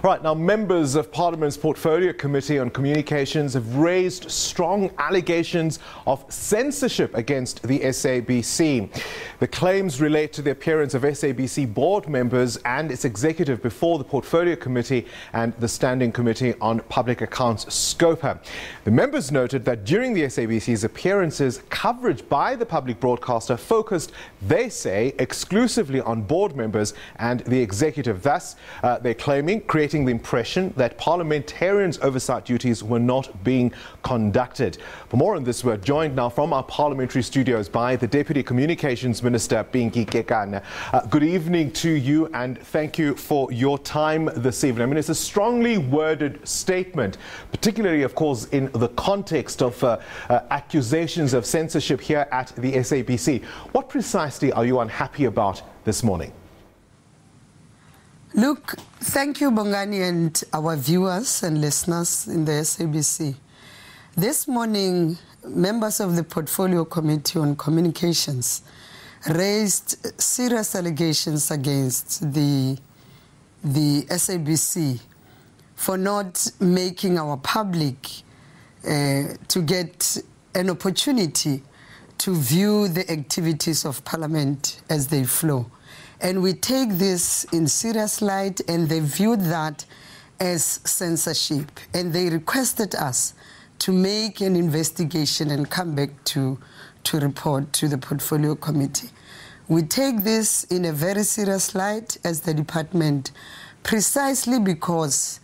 Right, now members of Parliament's Portfolio Committee on Communications have raised strong allegations of censorship against the SABC. The claims relate to the appearance of SABC board members and its executive before the Portfolio Committee and the Standing Committee on Public Accounts, SCOPA. The members noted that during the SABC's appearances, coverage by the public broadcaster focused, they say, exclusively on board members and the executive. Thus, they're claiming, creating the impression that parliamentarians' oversight duties were not being conducted. For more on this, we're joined now from our parliamentary studios by the Deputy Communications Minister, Kekana. Good evening to you and thank you for your time this evening. I mean, it's a strongly worded statement, particularly, of course, in the context of accusations of censorship here at the SABC. What precisely are you unhappy about this morning? Look, thank you, Bongani, and our viewers and listeners in the SABC. This morning, members of the Portfolio Committee on Communications raised serious allegations against the SABC for not making our public to get an opportunity to view the activities of Parliament as they flow. And we take this in serious light, and they viewed that as censorship. And they requested us to make an investigation and come back to report to the Portfolio Committee. We take this in a very serious light as the department, precisely because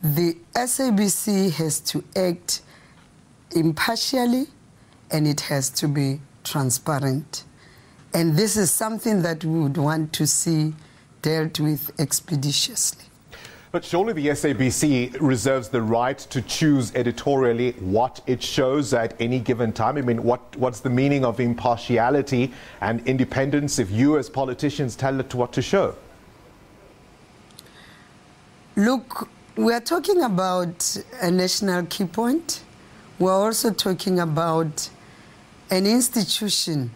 the SABC has to act impartially and it has to be transparent. And this is something that we would want to see dealt with expeditiously. But surely the SABC reserves the right to choose editorially what it shows at any given time. I mean, what's the meaning of impartiality and independence if you as politicians tell it what to show? Look, we are talking about a national key point. We're also talking about an institution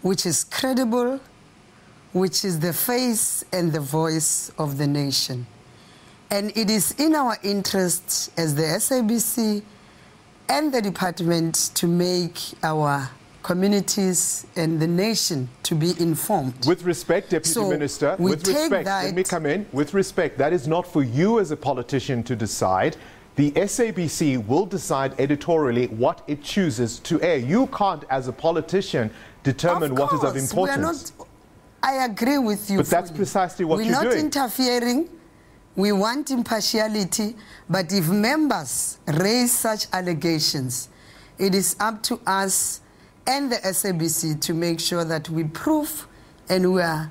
which is credible, which is the face and the voice of the nation. And it is in our interests as the SABC and the department to make our communities and the nation to be informed. With respect, Deputy Minister, with respect, let me come in. With respect, that is not for you as a politician to decide. The SABC will decide editorially what it chooses to air. You can't, as a politician, determine what is of importance. I agree with you. But that's precisely what you're doing. We're not interfering. We want impartiality. But if members raise such allegations, it is up to us and the SABC to make sure that we prove and we are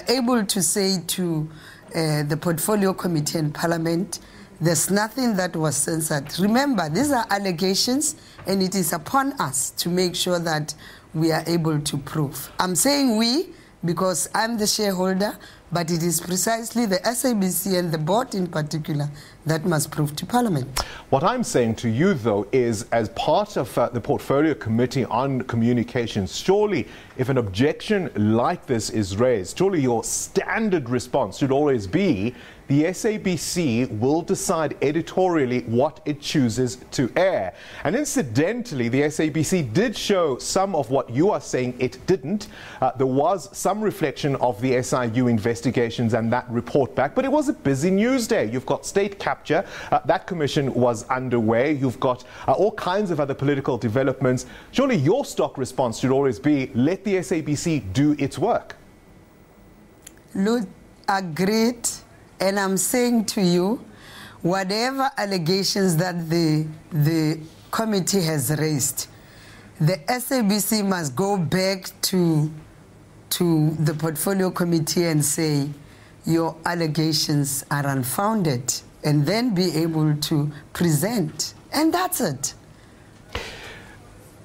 able to say to the Portfolio Committee and Parliament, there's nothing that was censored. Remember, these are allegations, and it is upon us to make sure that we are able to prove. I'm saying we because I'm the shareholder, but it is precisely the SABC and the board in particular that must prove to Parliament. What I'm saying to you, though, is as part of the Portfolio Committee on Communications, surely if an objection like this is raised, surely your standard response should always be the SABC will decide editorially what it chooses to air. And incidentally, the SABC did show some of what you are saying it didn't. There was some reflection of the SIU investigations and that report back, but it was a busy news day. You've got state capture, that commission was underway. You've got all kinds of other political developments. Surely your stock response should always be, let the SABC do its work. Look, agreed. And I'm saying to you, whatever allegations that the committee has raised, the SABC must go back to the Portfolio Committee and say, your allegations are unfounded, and then be able to present. And that's it.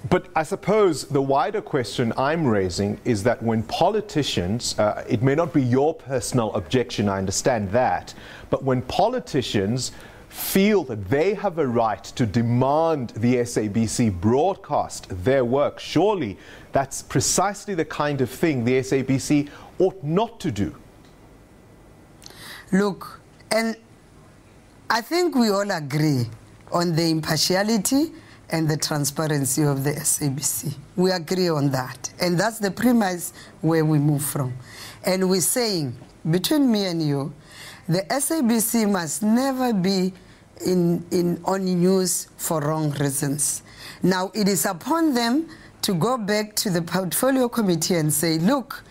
But I suppose the wider question I'm raising is that when politicians, it may not be your personal objection, I understand that, but when politicians feel that they have a right to demand the SABC broadcast their work, surely that's precisely the kind of thing the SABC ought not to do. Look, and I think we all agree on the impartiality and the transparency of the SABC. We agree on that. And that's the premise where we move from. And we're saying, between me and you, the SABC must never be on news for wrong reasons. Now, it is upon them to go back to the portfolio committee and say, look,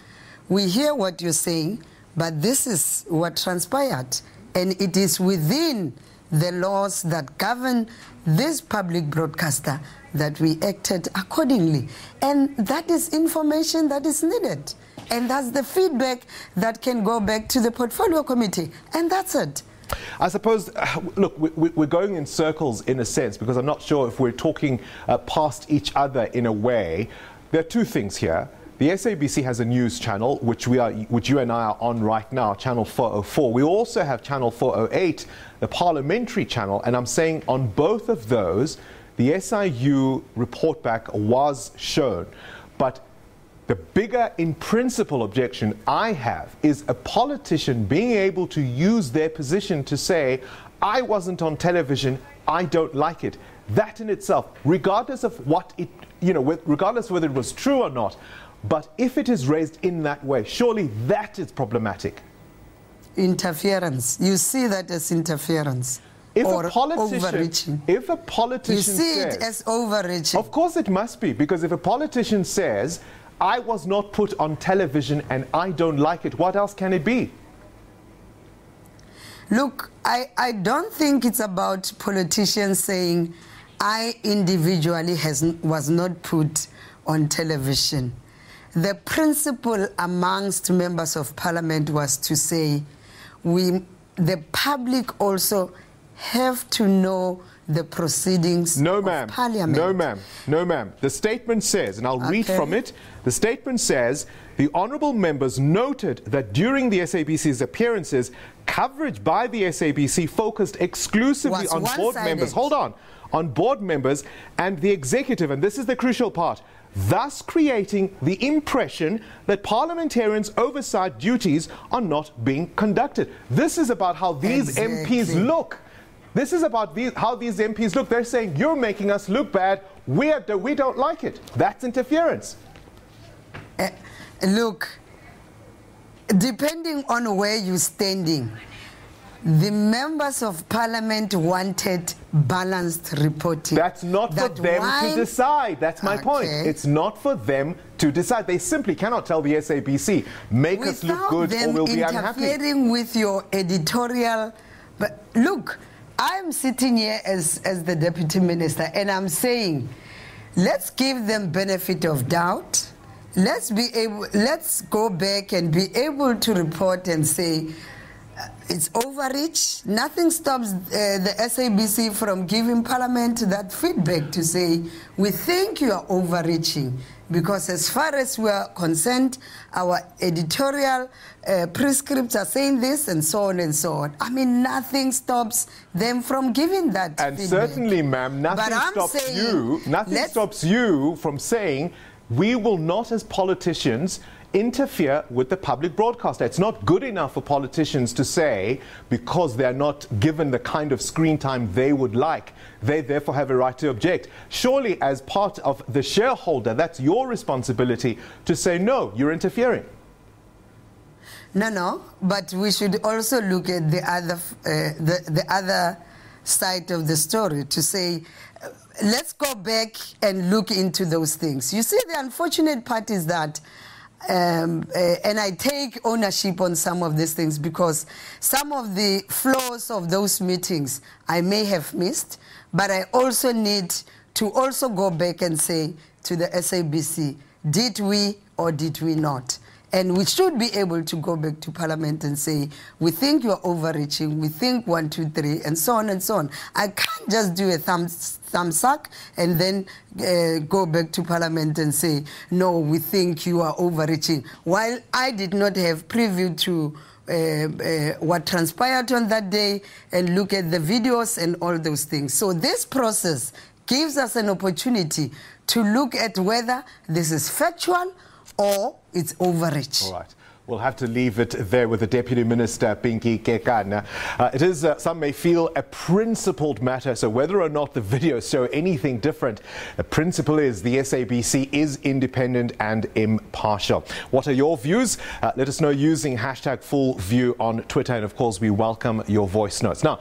we hear what you're saying, but this is what transpired. And it is within the laws that govern this public broadcaster that we acted accordingly. And that is information that is needed. And that's the feedback that can go back to the portfolio committee. And that's it. I suppose, look, we're going in circles in a sense, because I'm not sure if we're talking past each other in a way. There are two things here. The SABC has a news channel, which you and I are on right now, channel 404. We also have channel 408, the Parliamentary channel, and I'm saying on both of those, the SIU report back was shown. But the bigger in principle objection I have is a politician being able to use their position to say, I wasn't on television, I don't like it. That in itself, regardless of what it, regardless of whether it was true or not, but if it is raised in that way, surely that is problematic. Interference. You see that as interference. Or overreaching. If a politician you see says, it as overreaching. Of course it must be, because if a politician says, I was not put on television and I don't like it, what else can it be? Look, I don't think it's about politicians saying, I individually was not put on television. The principle amongst members of parliament was to say, the public also have to know the proceedings of Parliament. No, ma'am. No, ma'am. The statement says, and I'll read from it, the statement says, the honourable members noted that during the SABC's appearances, coverage by the SABC focused exclusively on board members. Hold on board members and the executive, and this is the crucial part, thus creating the impression that parliamentarians' oversight duties are not being conducted. This is about how these MPs look. This is about how these MPs look. They're saying, you're making us look bad. We don't like it. That's interference. Look, depending on where you're standing, the members of parliament wanted balanced reporting. That's not for them to decide. That's my point. It's not for them to decide. They simply cannot tell the SABC, make us look good or we'll be unhappy. Interfering with your editorial. But look, I'm sitting here as the deputy minister and I'm saying, let's give them benefit of doubt. Let's go back and be able to report and say, it's overreach. Nothing stops the SABC from giving Parliament that feedback to say, we think you are overreaching. Because as far as we are concerned, our editorial prescripts are saying this and so on and so on. I mean, nothing stops them from giving that feedback. And certainly, ma'am, nothing stops you from saying, we will not as politicians interfere with the public broadcaster. It's not good enough for politicians to say, because they're not given the kind of screen time they would like, they therefore have a right to object. Surely as part of the shareholder, that's your responsibility to say, no, you're interfering. No, but we should also look at the other side of the story to say, let's go back and look into those things. You see, the unfortunate part is that and I take ownership on some of these things because some of the flaws of those meetings I may have missed, but I also need to also go back and say to the SABC, did we or did we not? And we should be able to go back to Parliament and say, we think you're overreaching, we think 1, 2, 3, and so on and so on. I can't just do a thumb suck and then go back to Parliament and say, no, we think you are overreaching. While I did not have preview to what transpired on that day and look at the videos and all those things. So this process gives us an opportunity to look at whether this is factual or it's overreach. All right. We'll have to leave it there with the Deputy Minister, Pinky Kekana. It is, some may feel, a principled matter, so whether or not the videos show anything different, the principle is the SABC is independent and impartial. What are your views? Let us know using #FullView on Twitter, and of course we welcome your voice notes. Now,